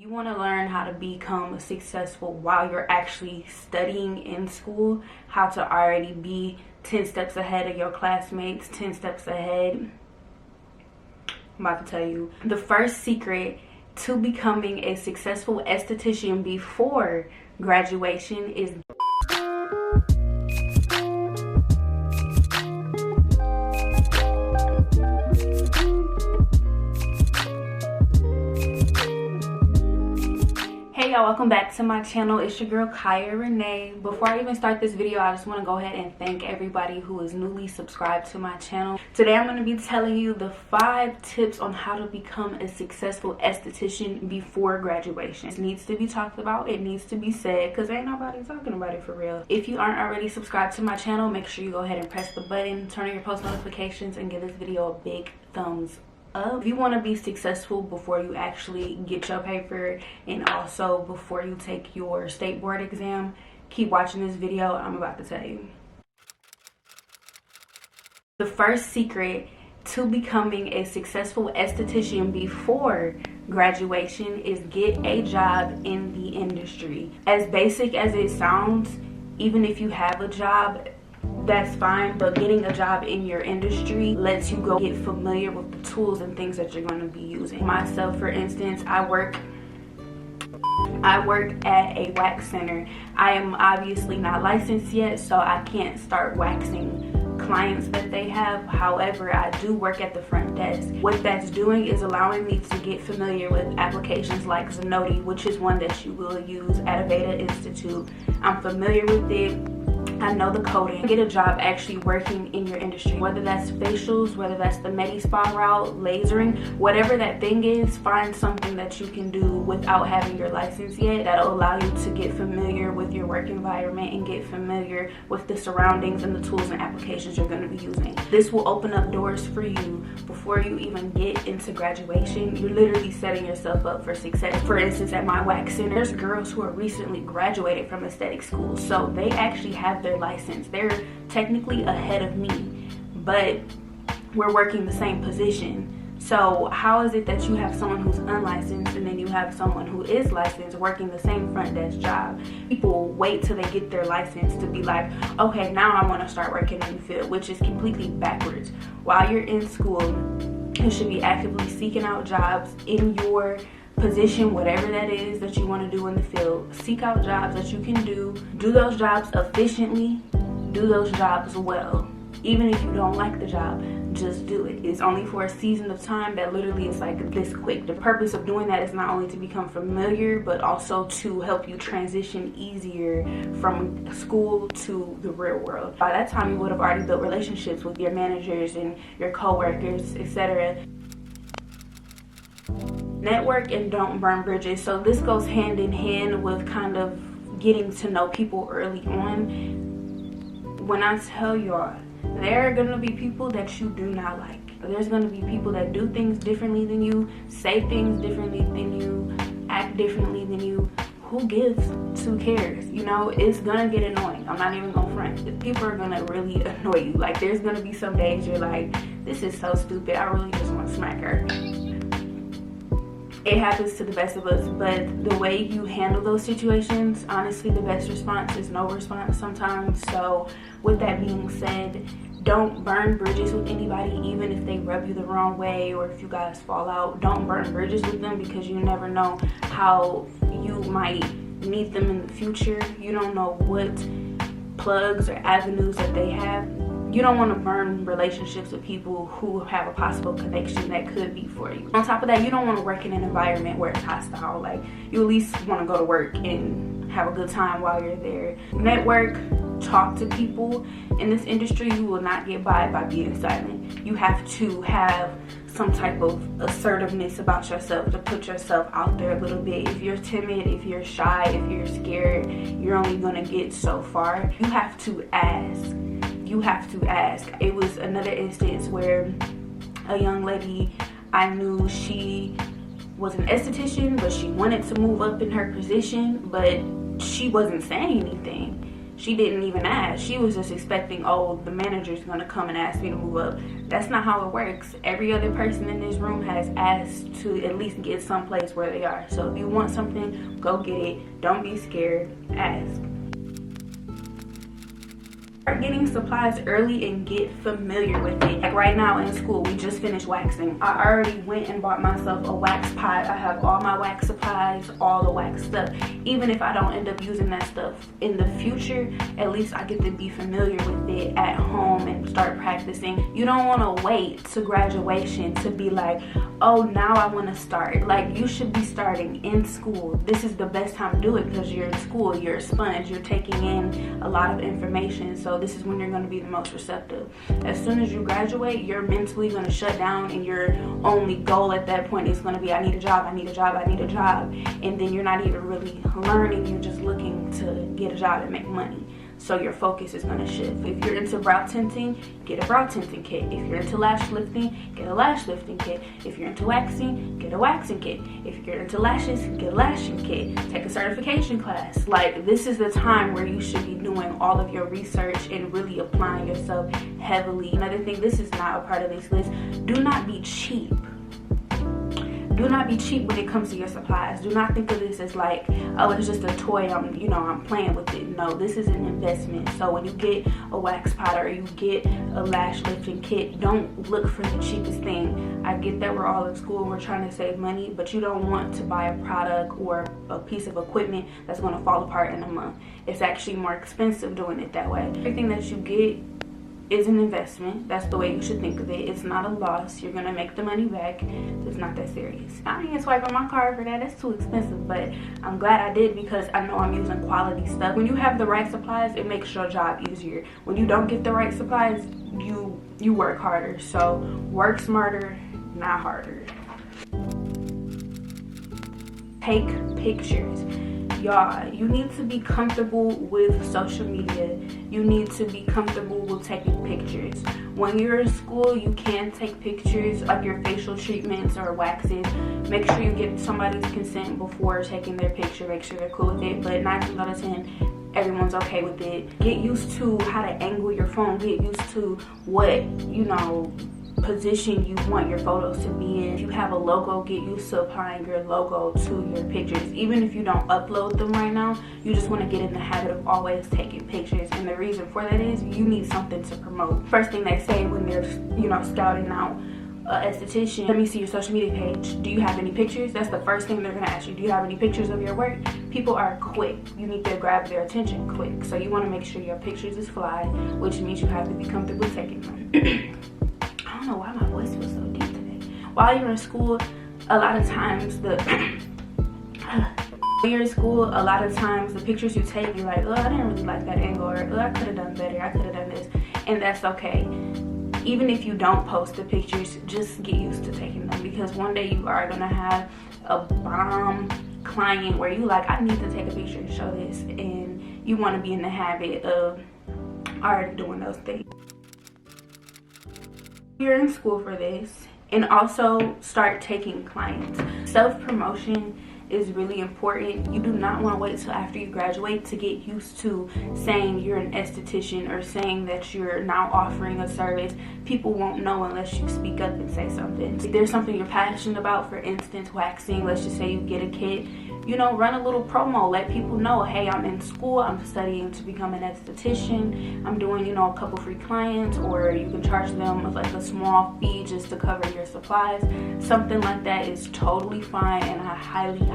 You want to learn how to become successful while you're actually studying in school, how to already be 10 steps ahead of your classmates, 10 steps ahead. I'm about to tell you. The first secret to becoming a successful esthetician before graduation is Hey y'all, welcome back to my channel. It's your girl Kaya Renee. Before I even start this video, I just want to go ahead and thank everybody who is newly subscribed to my channel. Today I'm going to be telling you the 5 tips on how to become a successful esthetician before graduation. It needs to be talked about, it needs to be said, because ain't nobody talking about it for real. If you aren't already subscribed to my channel, make sure you go ahead and press the button, turn on your post notifications, and give this video a big thumbs up. If you want to be successful before you actually get your paper and also before you take your state board exam, keep watching this video. I'm about to tell you. The first secret to becoming a successful esthetician before graduation is get a job in the industry. As basic as it sounds, even if you have a job, that's fine, but getting a job in your industry lets you go get familiar with the tools and things that you're going to be using. Myself, for instance, I work at a wax center. I am obviously not licensed yet, so I can't start waxing clients that they have. However, I do work at the front desk. What that's doing is allowing me to get familiar with applications like Zenoti, which is one that you will use at Aveda Institute. I'm familiar with it. I know the coding. Get a job actually working in your industry, whether that's facials, whether that's the Medi Spa route, lasering, whatever that thing is. Find something that you can do without having your license yet that'll allow you to get familiar with your work environment and get familiar with the surroundings and the tools and applications you're going to be using. This will open up doors for you before you even get into graduation. You're literally setting yourself up for success. For instance, at my wax center, there's girls who are recently graduated from aesthetic school, so they actually have their license. They're technically ahead of me, but we're working the same position. So how is it that you have someone who's unlicensed and then you have someone who is licensed working the same front desk job? People wait till they get their license to be like, okay, now I want to start working in the field, which is completely backwards. While you're in school, you should be actively seeking out jobs in your position, whatever that is that you want to do in the field. Seek out jobs that you can do those jobs efficiently, do those jobs well. Even if you don't like the job, just do it. It's only for a season of time that literally is like this quick. The purpose of doing that is not only to become familiar, but also to help you transition easier from school to the real world. By that time, you would have already built relationships with your managers and your co-workers, etc. Network and don't burn bridges. So this goes hand in hand with kind of getting to know people early on. When I tell y'all, there are going to be people that you do not like. There's going to be people that do things differently than you, say things differently than you, act differently than you. Who gives? Who cares? You know, it's gonna get annoying. I'm not even gonna front. People are gonna really annoy you. Like, there's gonna be some days you're like, this is so stupid, I really just want to smack her. It happens to the best of us, but the way you handle those situations, honestly, the best response is no response sometimes. So with that being said, don't burn bridges with anybody, even if they rub you the wrong way or if you guys fall out. Don't burn bridges with them, because you never know how you might meet them in the future. You don't know what plugs or avenues that they have. You don't want to burn relationships with people who have a possible connection that could be for you. On top of that, you don't want to work in an environment where it's hostile. Like, you at least want to go to work and have a good time while you're there. Network, talk to people. In this industry, you will not get by being silent. You have to have some type of assertiveness about yourself to put yourself out there a little bit. If you're timid, if you're shy, if you're scared, you're only going to get so far. You have to ask. You have to ask. It was another instance where a young lady I knew, she was an esthetician, but she wanted to move up in her position, but she wasn't saying anything. She didn't even ask. She was just expecting, oh, the manager's gonna come and ask me to move up. That's not how it works. Every other person in this room has asked to at least get someplace where they are. So if you want something, go get it. Don't be scared. Ask. Start getting supplies early and get familiar with it. Like right now in school, we just finished waxing. I already went and bought myself a wax pot. I have all my wax supplies, all the wax stuff. Even if I don't end up using that stuff in the future, at least I get to be familiar with it at home and start practicing. You don't want to wait to graduation to be like, oh, now I want to start. Like, you should be starting in school. This is the best time to do it because you're in school, you're a sponge, you're taking in a lot of information. So this is when you're going to be the most receptive. As soon as you graduate, you're mentally going to shut down, and your only goal at that point is going to be, I need a job, I need a job, I need a job. And then you're not even really learning, you're just looking to get a job and make money. So your focus is going to shift. If you're into brow tinting, get a brow tinting kit. If you're into lash lifting, get a lash lifting kit. If you're into waxing, get a waxing kit. If you're into lashes, get a lashing kit. Take a certification class. Like, this is the time where you should be doing all of your research and really applying yourself heavily. Another thing, this is not a part of this list. Do not be cheap. Do not be cheap when it comes to your supplies. Do not think of this as like, oh, it's just a toy, I'm playing with it. No, this is an investment. So when you get a wax pot or you get a lash lifting kit, don't look for the cheapest thing. I get that we're all in school, we're trying to save money, but you don't want to buy a product or a piece of equipment that's going to fall apart in a month. It's actually more expensive doing it that way. Everything that you get is an investment. That's the way you should think of it. It's not a loss. You're gonna make the money back. It's not that serious. I ain't swiping my card for that. That's too expensive, but I'm glad I did because I know I'm using quality stuff. When you have the right supplies, it makes your job easier. When you don't get the right supplies, you work harder. So work smarter, not harder. Take pictures. Y'all, you need to be comfortable with social media. You need to be comfortable with taking pictures. When you're in school, you can take pictures like your facial treatments or waxes. Make sure you get somebody's consent before taking their picture. Make sure they're cool with it. But 9 times out of 10, everyone's okay with it. Get used to how to angle your phone. Get used to what, position you want your photos to be in. If you have a logo, get used to applying your logo to your pictures. Even if you don't upload them right now, you just want to get in the habit of always taking pictures. And the reason for that is you need something to promote. First thing they say when they're scouting out esthetician, let me see your social media page. Do you have any pictures? That's the first thing they're gonna ask you. Do you have any pictures of your work? People are quick. You need to grab their attention quick. So you want to make sure your pictures is fly, which means you have to be comfortable taking them. I don't know why my voice was so deep today. While you're in school, a lot of times the pictures you take, you're like, oh, I didn't really like that angle, or oh, I could have done better, I could have done this, and that's okay. Even if you don't post the pictures, just get used to taking them, because one day you are gonna have a bomb client where you like, I need to take a picture to show this, and you want to be in the habit of already doing those things. You're in school for this, and also start taking clients. Self-promotion is really important. You do not want to wait till after you graduate to get used to saying you're an esthetician or saying that you're now offering a service. People won't know unless you speak up and say something. If there's something you're passionate about, for instance waxing, let's just say you get a kit, run a little promo. Let people know, hey, I'm in school, I'm studying to become an esthetician, I'm doing a couple free clients, or you can charge them like a small fee just to cover your supplies. Something like that is totally fine, and I highly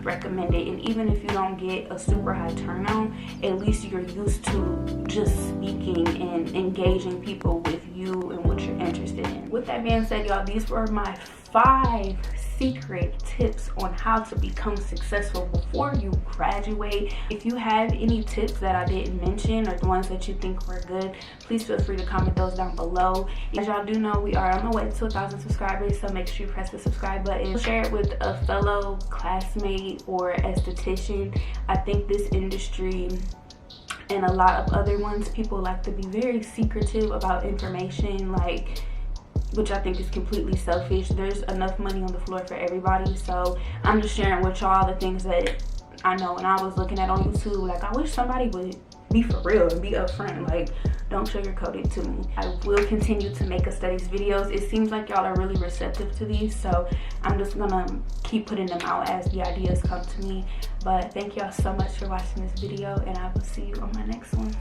recommend it. And even if you don't get a super high turnout, at least you're used to just speaking and engaging people with you and what you're interested in. With that being said, y'all, these were my 5 secret tips on how to become successful before you graduate. If you have any tips that I didn't mention or the ones that you think were good, please feel free to comment those down below. As y'all do know, we are on our way to 1,000 subscribers, so make sure you press the subscribe button. Share it with a fellow classmate or esthetician. I think this industry and a lot of other ones, people like to be very secretive about information, which I think is completely selfish. There's enough money on the floor for everybody, so I'm just sharing with y'all the things that I know and I was looking at on YouTube. Like, I wish somebody would be for real and be upfront. Like, don't sugarcoat it to me. I will continue to make aesthetics videos. It seems like y'all are really receptive to these, so I'm just gonna keep putting them out as the ideas come to me. But thank y'all so much for watching this video, and I will see you on my next one.